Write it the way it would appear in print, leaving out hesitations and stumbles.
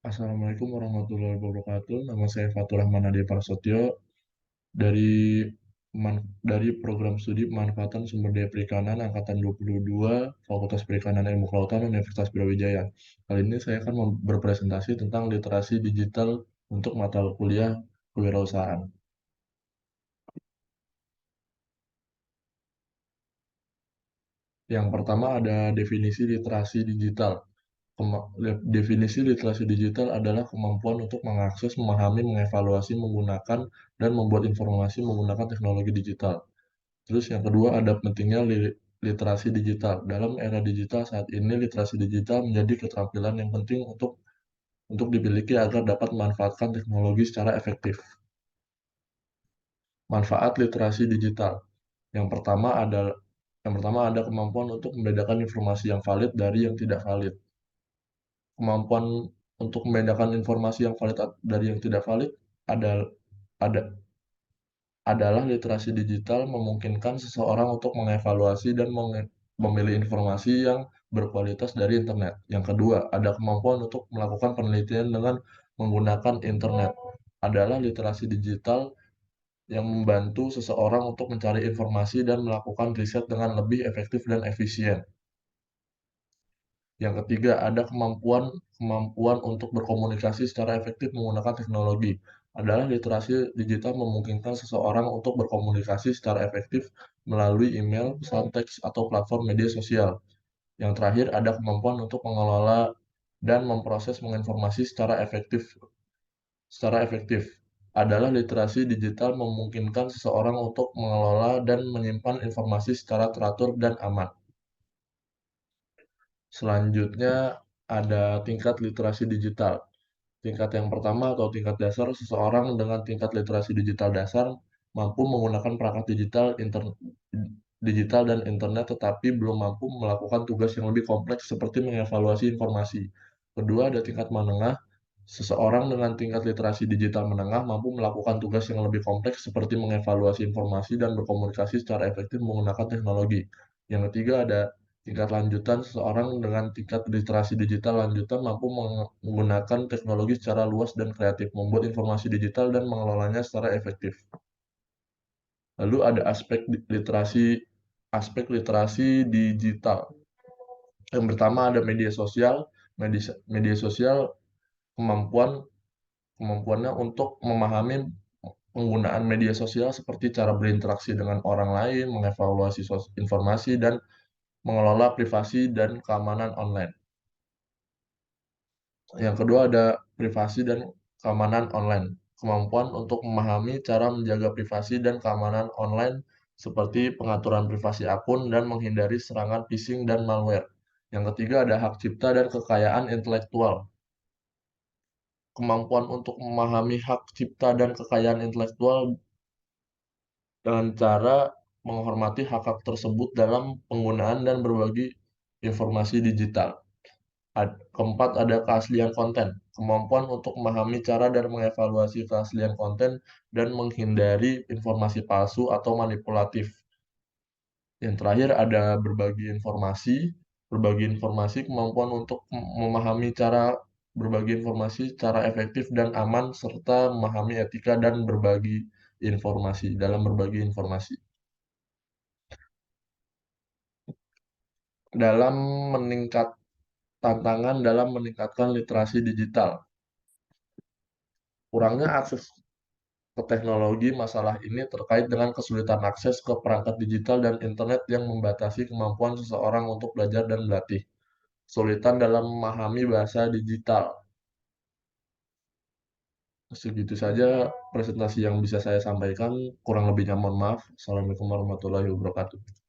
Assalamualaikum warahmatullahi wabarakatuh. Nama saya Fatur Rahman Ade Prasetyo dari dari program studi Pemanfaatan Sumber Daya Perikanan Angkatan 22 Fakultas Perikanan Ilmu Kelautan Universitas Brawijaya. Kali ini saya akan berpresentasi tentang literasi digital untuk mata kuliah kewirausahaan. Yang pertama ada definisi literasi digital. Definisi literasi digital adalah kemampuan untuk mengakses, memahami, mengevaluasi, menggunakan, dan membuat informasi menggunakan teknologi digital. Terus yang kedua ada pentingnya literasi digital. Dalam era digital saat ini, literasi digital menjadi keterampilan yang penting untuk dimiliki agar dapat memanfaatkan teknologi secara efektif. Manfaat literasi digital. Yang pertama ada kemampuan untuk membedakan informasi yang valid dari yang tidak valid. Kemampuan untuk membedakan informasi yang valid dari yang tidak valid ada, ada adalah literasi digital memungkinkan seseorang untuk mengevaluasi dan memilih informasi yang berkualitas dari internet. Yang kedua, ada kemampuan untuk melakukan penelitian dengan menggunakan internet. Adalah literasi digital yang membantu seseorang untuk mencari informasi dan melakukan riset dengan lebih efektif dan efisien. Yang ketiga, ada kemampuan untuk berkomunikasi secara efektif menggunakan teknologi. Adalah literasi digital memungkinkan seseorang untuk berkomunikasi secara efektif melalui email, pesan teks, atau platform media sosial. Yang terakhir, ada kemampuan untuk mengelola dan memproses informasi secara efektif. Adalah literasi digital memungkinkan seseorang untuk mengelola dan menyimpan informasi secara teratur dan aman. Selanjutnya ada tingkat literasi digital. Tingkat yang pertama atau tingkat dasar, seseorang dengan tingkat literasi digital dasar mampu menggunakan perangkat digital dan internet tetapi belum mampu melakukan tugas yang lebih kompleks seperti mengevaluasi informasi. Kedua, ada tingkat menengah. Seseorang dengan tingkat literasi digital menengah mampu melakukan tugas yang lebih kompleks seperti mengevaluasi informasi dan berkomunikasi secara efektif menggunakan teknologi. Yang ketiga, ada tingkat lanjutan. Seseorang dengan tingkat literasi digital lanjutan mampu menggunakan teknologi secara luas dan kreatif, membuat informasi digital dan mengelolanya secara efektif. Lalu ada aspek literasi digital. Yang pertama ada media sosial. Media sosial kemampuannya untuk memahami penggunaan media sosial seperti cara berinteraksi dengan orang lain, mengevaluasi informasi, dan mengelola privasi dan keamanan online. Yang kedua ada privasi dan keamanan online. Kemampuan untuk memahami cara menjaga privasi dan keamanan online seperti pengaturan privasi akun dan menghindari serangan phishing dan malware. Yang ketiga ada hak cipta dan kekayaan intelektual. Kemampuan untuk memahami hak cipta dan kekayaan intelektual dengan cara menghormati hak-hak tersebut dalam penggunaan dan berbagi informasi digital. Keempat, ada keaslian konten. Kemampuan untuk memahami cara dan mengevaluasi keaslian konten dan menghindari informasi palsu atau manipulatif. Yang terakhir, ada berbagi informasi. Berbagi informasi, kemampuan untuk memahami cara berbagi informasi secara efektif dan aman, serta memahami etika dan berbagi informasi dalam berbagi informasi. Dalam meningkat Tantangan dalam meningkatkan literasi digital. Kurangnya akses ke teknologi, masalah ini terkait dengan kesulitan akses ke perangkat digital dan internet yang membatasi kemampuan seseorang untuk belajar dan berlatih. Kesulitan dalam memahami bahasa digital. Segitu saja presentasi yang bisa saya sampaikan. Kurang lebihnya mohon maaf. Assalamualaikum warahmatullahi wabarakatuh.